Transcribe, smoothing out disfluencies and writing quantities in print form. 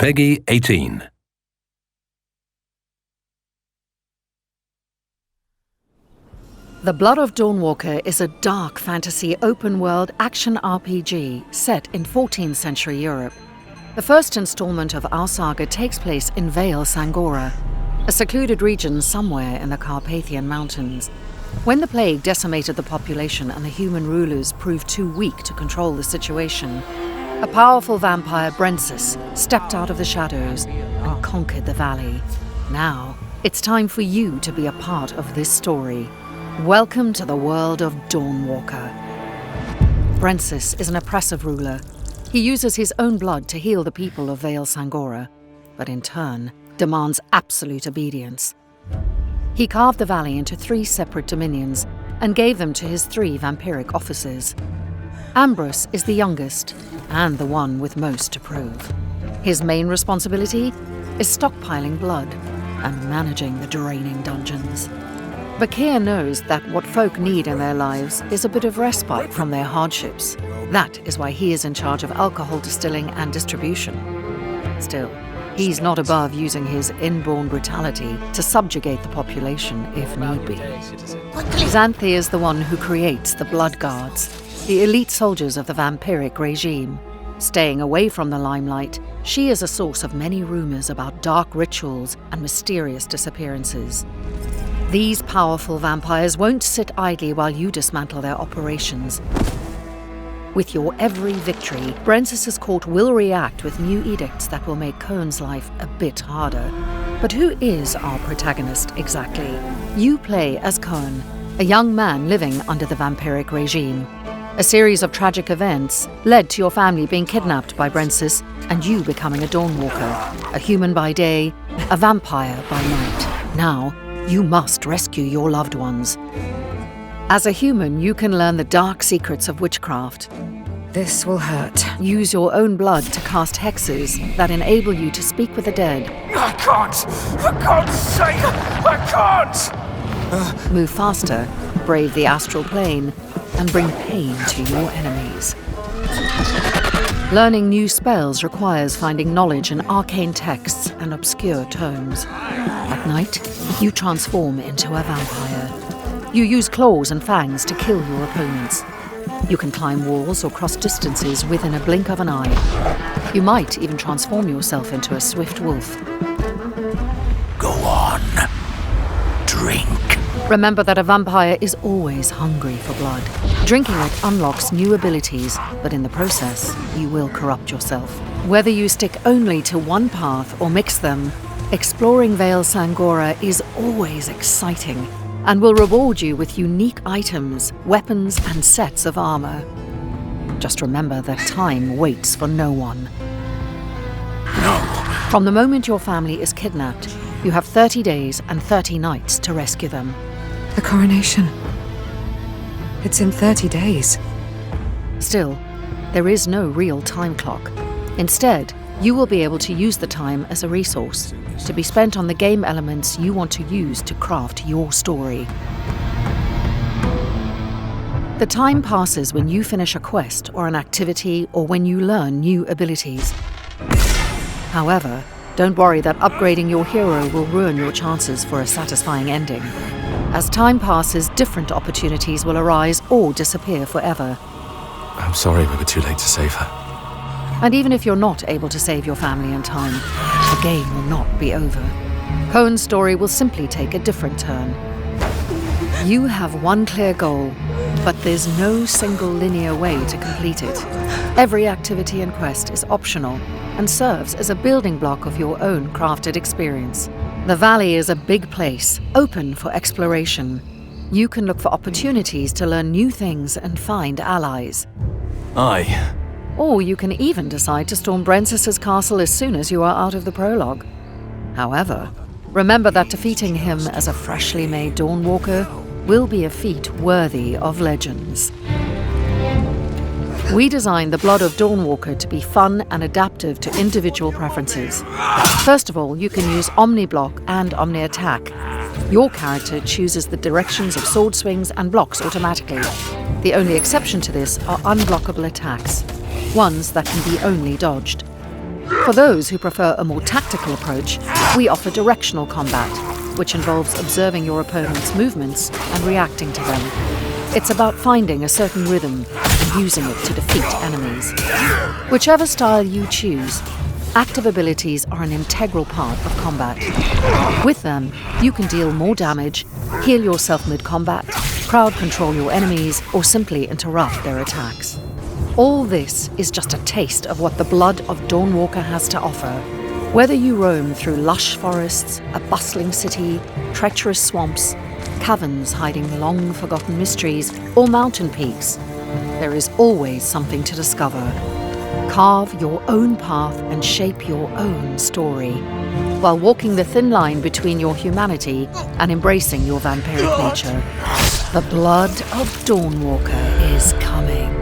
Peggy 18. The Blood of Dawnwalker is a dark fantasy open-world action RPG set in 14th century Europe. The first installment of our saga takes place in Vale Sangora, a secluded region somewhere in the Carpathian Mountains. When the plague decimated the population and the human rulers proved too weak to control the situation, a powerful vampire, Brensis, stepped out of the shadows and conquered the valley. Now, it's time for you to be a part of this story. Welcome to the world of Dawnwalker. Brensis is an oppressive ruler. He uses his own blood to heal the people of Vale Sangora, but in turn demands absolute obedience. He carved the valley into 3 separate dominions and gave them to his 3 vampiric officers. Ambrose is the youngest and the one with most to prove. His main responsibility is stockpiling blood and managing the draining dungeons. Bakir knows that what folk need in their lives is a bit of respite from their hardships. That is why he is in charge of alcohol distilling and distribution. Still, he's not above using his inborn brutality to subjugate the population if need be. Xanthi is the one who creates the Blood Guards, the elite soldiers of the vampiric regime. Staying away from the limelight, she is a source of many rumors about dark rituals and mysterious disappearances. These powerful vampires won't sit idly while you dismantle their operations. With your every victory, Brensis' court will react with new edicts that will make Cohn's life a bit harder. But who is our protagonist exactly? You play as Cohn, a young man living under the vampiric regime. A series of tragic events led to your family being kidnapped by Brensis and you becoming a Dawnwalker, a human by day, a vampire by night. Now, you must rescue your loved ones. As a human, you can learn the dark secrets of witchcraft. This will hurt. Use your own blood to cast hexes that enable you to speak with the dead. I can't! For God's sake, I can't! Move faster, brave the astral plane, and bring pain to your enemies. Learning new spells requires finding knowledge in arcane texts and obscure tomes. At night, you transform into a vampire. You use claws and fangs to kill your opponents. You can climb walls or cross distances within a blink of an eye. You might even transform yourself into a swift wolf. Go on. Drink. Remember that a vampire is always hungry for blood. Drinking it unlocks new abilities, but in the process, you will corrupt yourself. Whether you stick only to one path or mix them, exploring Vale Sangora is always exciting and will reward you with unique items, weapons, and sets of armor. Just remember that time waits for no one. No. From the moment your family is kidnapped, you have 30 days and 30 nights to rescue them. The coronation. It's in 30 days. Still, there is no real time clock. Instead, you will be able to use the time as a resource, to be spent on the game elements you want to use to craft your story. The time passes when you finish a quest or an activity or when you learn new abilities. However, don't worry that upgrading your hero will ruin your chances for a satisfying ending. As time passes, different opportunities will arise or disappear forever. I'm sorry we were too late to save her. And even if you're not able to save your family in time, the game will not be over. Cohn's story will simply take a different turn. You have one clear goal, but there's no single linear way to complete it. Every activity and quest is optional and serves as a building block of your own crafted experience. The valley is a big place, open for exploration. You can look for opportunities to learn new things and find allies. Aye. Or you can even decide to storm Brensis' castle as soon as you are out of the prologue. However, remember that defeating him as a freshly made Dawnwalker will be a feat worthy of legends. We designed the Blood of Dawnwalker to be fun and adaptive to individual preferences. First of all, you can use Omni-Block and Omni-Attack. Your character chooses the directions of sword swings and blocks automatically. The only exception to this are unblockable attacks, ones that can be only dodged. For those who prefer a more tactical approach, we offer directional combat, which involves observing your opponent's movements and reacting to them. It's about finding a certain rhythm and using it to defeat enemies. Whichever style you choose, active abilities are an integral part of combat. With them, you can deal more damage, heal yourself mid-combat, crowd control your enemies, or simply interrupt their attacks. All this is just a taste of what the blood of Dawnwalker has to offer. Whether you roam through lush forests, a bustling city, treacherous swamps, caverns hiding long-forgotten mysteries, or mountain peaks, there is always something to discover. Carve your own path and shape your own story, while walking the thin line between your humanity and embracing your vampiric nature. The blood of Dawnwalker is coming.